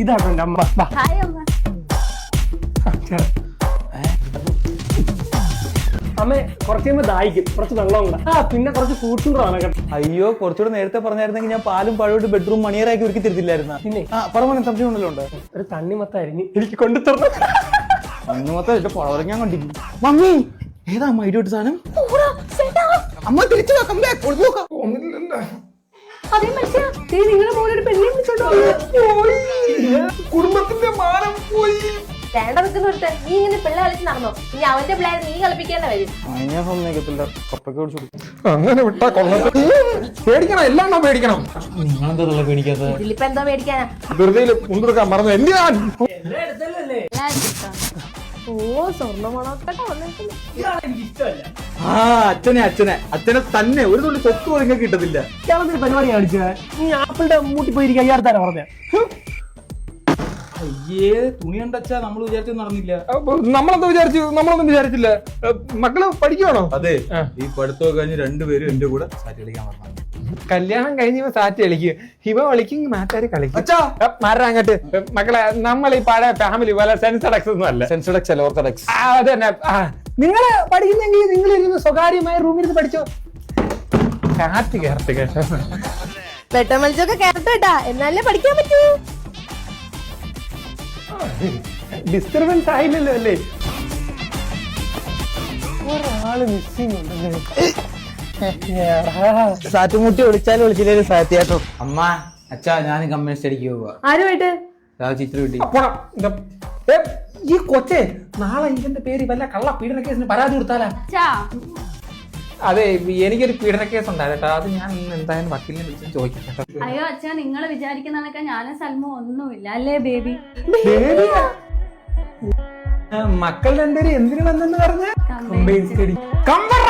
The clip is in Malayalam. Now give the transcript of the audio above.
ഇതാണ് എന്റെ അമ്മ. അമ്മ കുറച്ച് കഴിയുമ്പോ ദാഹിക്കും, കുറച്ച് വെള്ളം കൂടെ. പിന്നെ കുറച്ച് ഫ്രൂട്ട്സും കൂടെ വേണം കേട്ടോ. അയ്യോ, കുറച്ചുകൂടെ നേരത്തെ പറഞ്ഞായിരുന്നെങ്കിൽ ഞാൻ പാലും പഴമായിട്ട് ബെഡ്റൂം മണിയറാക്കി ഒരുക്കി തരുത്തില്ലായിരുന്ന. പിന്നെ പറഞ്ഞ സംശയം ഉണ്ടല്ലോ ഉണ്ട്. ഒരു തണ്ണിമത്തായിരുന്നു എനിക്ക് കൊണ്ടുതരണം. തണ്ണിമത്ത ഞാൻ കണ്ടിരിക്കും. മമ്മി ഏതാ അമ്മ ഇടിയോട്ട് സാധനം? അമ്മ തിരിച്ചു കുടുംബത്തിന്റെ മാനം പോയി. വേണ്ട നിൽക്കുന്നൊരുത്തൻ നീ ഇങ്ങനെ പിള്ളേ കളിച്ച് നടന്നോ? ഇനി അവന്റെ പിള്ളേരെ നീ കളിപ്പിക്കേണ്ട വരും. ഞാൻ സമ്മതിക്കത്തില്ല. കപ്പൊക്കെ കുടിച്ചു. അങ്ങനെ വിട്ടാ കൊള്ളാം. പേടിക്കണം, എല്ലാം പേടിക്കണം. നിങ്ങളെന്താ പേടിക്കാത്ത? ഇതിലിപ്പോ എന്തോ പേടിക്കാനാ? വെറുതെ മുണ്ടെടുക്കാൻ മറന്നു. എന്തിനാ? ഓ സ്വർണ്ണമണോക്കട്ടെ വന്നിട്ടുണ്ട്. അച്ഛനെ തന്നെ ഒരു തുള്ളി സ്വത്ത് പോലും കിട്ടത്തില്ല. പരിപാടി കാണിച്ച നീ ആപ്പിളിന്റെ മൂട്ടി പോയിരിക്കും. അയ്യാർത്താരാ പറഞ്ഞ. അയ്യേ, തുണി കണ്ടച്ചാ നമ്മൾ വിചാരിച്ചു നടന്നില്ല. നമ്മളൊന്നും വിചാരിച്ചില്ല. മക്കള് പഠിക്കുവാണോ? അതെ, ഈ പഠിത്തമൊക്കെ കഴിഞ്ഞ് രണ്ടുപേരും എന്റെ കൂടെ സാറ്റ് കളിക്കാൻ പറഞ്ഞു. കല്യാണം കഴിഞ്ഞ സാറ്റ് കളിക്കും, ഹിമ കളിക്കും, മാറ്റാര് കളിക്കും. അങ്ങോട്ട് മക്കളെ, നമ്മൾ ഈ പഴയ ഫാമിലി പോലെ സെൻസഡക്സ് ഒന്നും അല്ല. സെൻസഡക്സ് അല്ല, ഓർത്തഡക്സ്. അത് തന്നെ. നിങ്ങള് പഠിക്കുന്നെങ്കിൽ നിങ്ങൾ ഇരുന്ന് സ്വകാര്യമായ റൂമിൽ പഠിച്ചോ. കാറ്റ് കേർത്ത് കേട്ടോ. വെട്ടമത്സൊക്കെ കേട്ടോ, എന്നാലേ പഠിക്കാൻ പറ്റൂ. ഡിസ്റ്റർബൻസ് ആയില്ലല്ലോ അല്ലേ? ഒരാള് മിസ്സിംഗ് ഉണ്ടല്ലേ? സാറ്റുമുട്ടി വിളിച്ചാലും വിളിച്ചില്ലേ സാറ്റിയാട്ടോ. അമ്മ അച്ഛാ, ഞാൻ കമ്മ്യൂണിസ്റ്റ് അടിക്ക് പോവാ. ആരുമായിട്ട്? ചിത്ര കിട്ടി. ഈ കൊച്ചെ നാളെ ഇതിന്റെ പേര് വല്ല കള്ള പീഡന കേസിന് പരാതി കൊടുത്താലാ? അതെ, എനിക്കൊരു പീഡന കേസ് ഉണ്ടായിരുന്നു. അത് ഞാൻ എന്തായാലും വക്കീലിനെ വിളിച്ച് ചോദിക്കട്ടെ. അയ്യോ അച്ഛാ, നിങ്ങൾ വിചാരിക്കുന്നതൊക്കെ ഞാനും സൽമോ ഒന്നുമില്ല അല്ലേ ബേബി? മക്കൾ രണ്ടുപേരും എന്തിനു വന്നെന്ന് പറഞ്ഞ? Combine study. കമ്പറ